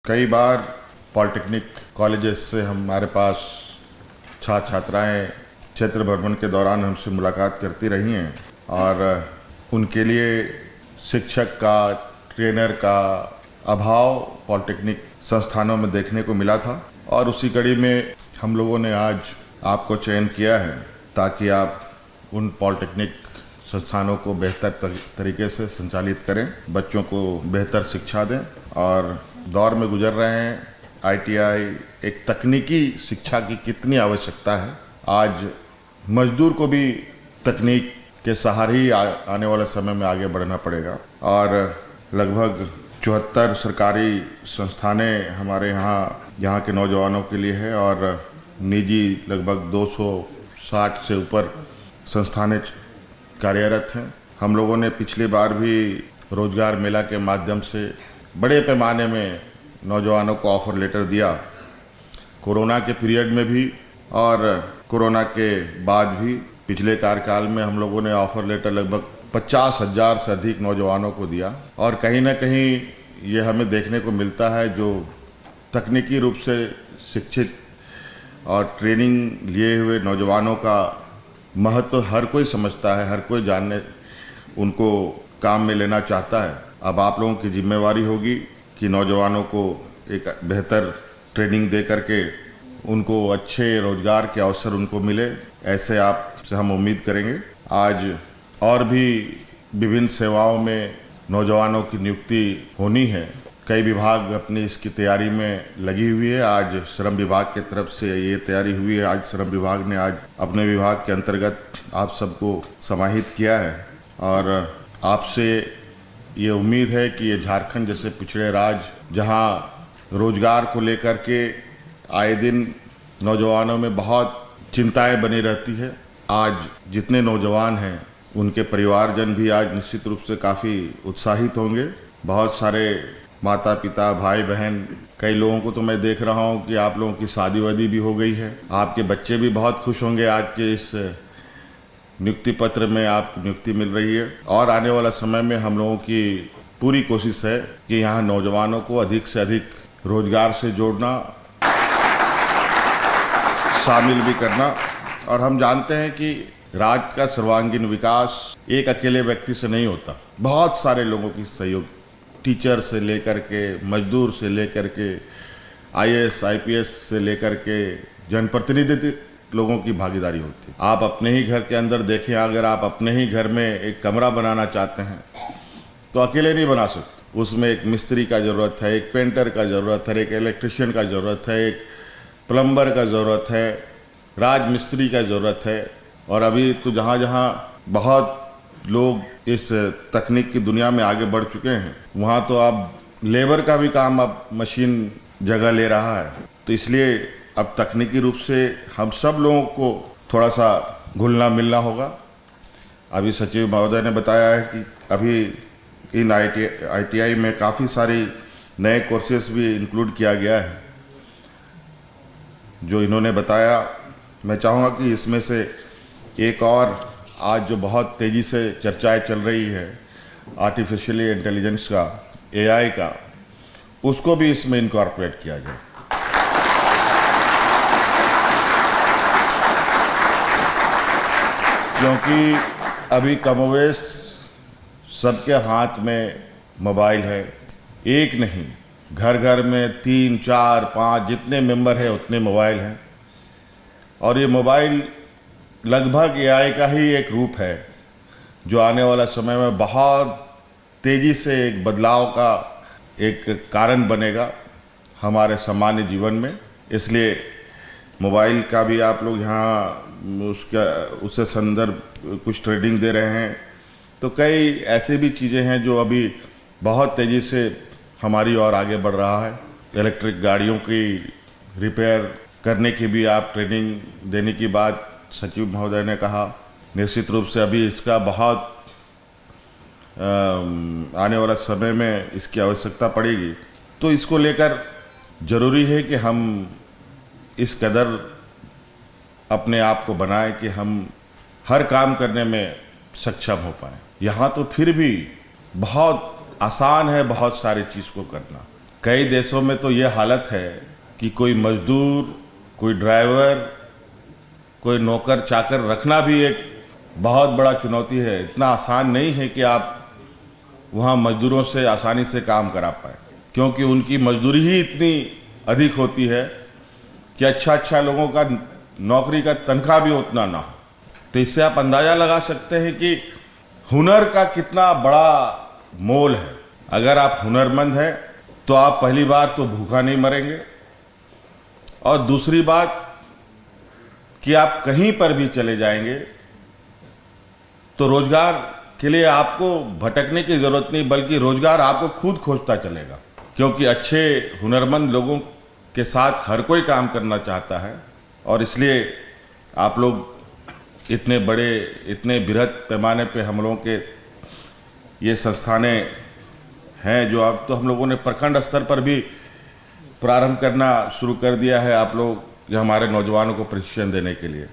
कई बार polytechnic colleges से हमारे पास छात्र छात्राएं क्षेत्र भ्रमण के दौरान हमसे मुलाकात करती रही हैं और उनके लिए शिक्षक का, ट्रेनर का अभाव पॉलिटेक्निक संस्थानों में देखने को मिला था और उसी कड़ी में हम लोगों ने आज आपको चयन किया है ताकि आप उन पॉलिटेक्निक संस्थानों को बेहतर तरीके से संचालित करें, बच्चों को बेहतर शिक्षा दें। और दौर में गुजर रहे हैं आईटीआई एक तकनीकी शिक्षा की कितनी आवश्यकता है। आज मजदूर को भी तकनीक के सहारे ही आने वाले समय में आगे बढ़ना पड़ेगा और लगभग 74 सरकारी संस्थानें हमारे यहाँ के नौजवानों के लिए है और निजी लगभग 260 से ऊपर संस्थानें कार्यरत हैं। हम लोगों ने पिछली बार भी रोजगार मेला के माध्यम से बड़े पैमाने में नौजवानों को ऑफ़र लेटर दिया, कोरोना के पीरियड में भी और कोरोना के बाद भी। पिछले कार्यकाल में हम लोगों ने ऑफ़र लेटर लगभग 50,000 से अधिक नौजवानों को दिया और कहीं ना कहीं ये हमें देखने को मिलता है जो तकनीकी रूप से शिक्षित और ट्रेनिंग लिए हुए नौजवानों का महत्व हर कोई समझता है, हर कोई जानने उनको काम में लेना चाहता है। अब आप लोगों की जिम्मेवारी होगी कि नौजवानों को एक बेहतर ट्रेनिंग दे करके उनको अच्छे रोजगार के अवसर उनको मिले, ऐसे आपसे हम उम्मीद करेंगे। आज और भी विभिन्न सेवाओं में नौजवानों की नियुक्ति होनी है, कई विभाग अपनी इसकी तैयारी में लगी हुई है। आज श्रम विभाग की तरफ से ये तैयारी हुई है। आज श्रम विभाग ने आज अपने विभाग के अंतर्गत आप सबको समाहित किया है और आपसे ये उम्मीद है कि ये झारखंड जैसे पिछड़े राज्य जहाँ रोजगार को लेकर के आए दिन नौजवानों में बहुत चिंताएं बनी रहती है, आज जितने नौजवान हैं उनके परिवारजन भी आज निश्चित रूप से काफ़ी उत्साहित होंगे। बहुत सारे माता पिता, भाई बहन, कई लोगों को तो मैं देख रहा हूँ कि आप लोगों की शादी वादी भी हो गई है। आपके बच्चे भी बहुत खुश होंगे आज के इस नियुक्ति पत्र में आपको नियुक्ति मिल रही है और आने वाला समय में हम लोगों की पूरी कोशिश है कि यहाँ नौजवानों को अधिक से अधिक रोजगार से जोड़ना, शामिल भी करना। और हम जानते हैं कि राज्य का सर्वांगीण विकास एक अकेले व्यक्ति से नहीं होता, बहुत सारे लोगों की सहयोग, टीचर से लेकर के, मजदूर से लेकर के, आईएएस आईपीएस से लेकर के जनप्रतिनिधि लोगों की भागीदारी होती है। आप अपने ही घर के अंदर देखें, अगर आप अपने ही घर में एक कमरा बनाना चाहते हैं तो अकेले नहीं बना सकते। उसमें एक मिस्त्री का ज़रूरत है, एक पेंटर का ज़रूरत है, एक इलेक्ट्रिशियन का ज़रूरत है, एक प्लम्बर का ज़रूरत है, राज मिस्त्री का ज़रूरत है। और अभी तो जहाँ जहाँ बहुत लोग इस तकनीक की दुनिया में आगे बढ़ चुके हैं, वहाँ तो अब लेबर का भी काम अब मशीन जगह ले रहा है। तो इसलिए अब तकनीकी रूप से हम सब लोगों को थोड़ा सा घुलना मिलना होगा। अभी सचिव महोदय ने बताया है कि अभी इन आईटीआई में काफ़ी सारी नए कोर्सेस भी इंक्लूड किया गया है। जो इन्होंने बताया, मैं चाहूँगा कि इसमें से एक और आज जो बहुत तेज़ी से चर्चाएं चल रही है आर्टिफिशियल इंटेलिजेंस का, एआई का, उसको भी इसमें इनकॉर्पोरेट किया जाए। क्योंकि अभी कमोवेश सबके हाथ में मोबाइल है, एक नहीं, घर घर में 3, 4, 5 जितने मेंबर हैं उतने मोबाइल हैं और ये मोबाइल लगभग एआई का ही एक रूप है जो आने वाला समय में बहुत तेज़ी से एक बदलाव का एक कारण बनेगा हमारे सामान्य जीवन में। इसलिए मोबाइल का भी आप लोग यहाँ उससे संदर्भ कुछ ट्रेडिंग दे रहे हैं, तो कई ऐसे भी चीज़ें हैं जो अभी बहुत तेज़ी से हमारी ओर आगे बढ़ रहा है। इलेक्ट्रिक गाड़ियों की रिपेयर करने की भी आप ट्रेनिंग देने की बात सचिव महोदय ने कहा। निश्चित रूप से अभी इसका बहुत आने वाला समय में इसकी आवश्यकता पड़ेगी। तो इसको लेकर ज़रूरी है कि हम इस कदर अपने आप को बनाएं कि हम हर काम करने में सक्षम हो पाएँ। यहाँ तो फिर भी बहुत आसान है बहुत सारी चीज़ को करना। कई देशों में तो ये हालत है कि कोई मजदूर, कोई ड्राइवर, कोई नौकर चाकर रखना भी एक बहुत बड़ा चुनौती है। इतना आसान नहीं है कि आप वहाँ मजदूरों से आसानी से काम करा पाए, क्योंकि उनकी मजदूरी ही इतनी अधिक होती है कि अच्छा लोगों का नौकरी का तनख्वाह भी उतना ना हो। तो इससे आप अंदाज़ा लगा सकते हैं कि हुनर का कितना बड़ा मोल है। अगर आप हुनरमंद हैं तो आप पहली बार तो भूखा नहीं मरेंगे, और दूसरी बात कि आप कहीं पर भी चले जाएंगे तो रोजगार के लिए आपको भटकने की ज़रूरत नहीं, बल्कि रोजगार आपको खुद खोजता चलेगा, क्योंकि अच्छे हुनरमंद लोगों के साथ हर कोई काम करना चाहता है। और इसलिए आप लोग इतने बड़े, इतने बृहद पैमाने पे हम लोगों के ये संस्थानें हैं, जो अब तो हम लोगों ने प्रखंड स्तर पर भी प्रारंभ करना शुरू कर दिया है, आप लोग हमारे नौजवानों को प्रशिक्षण देने के लिए।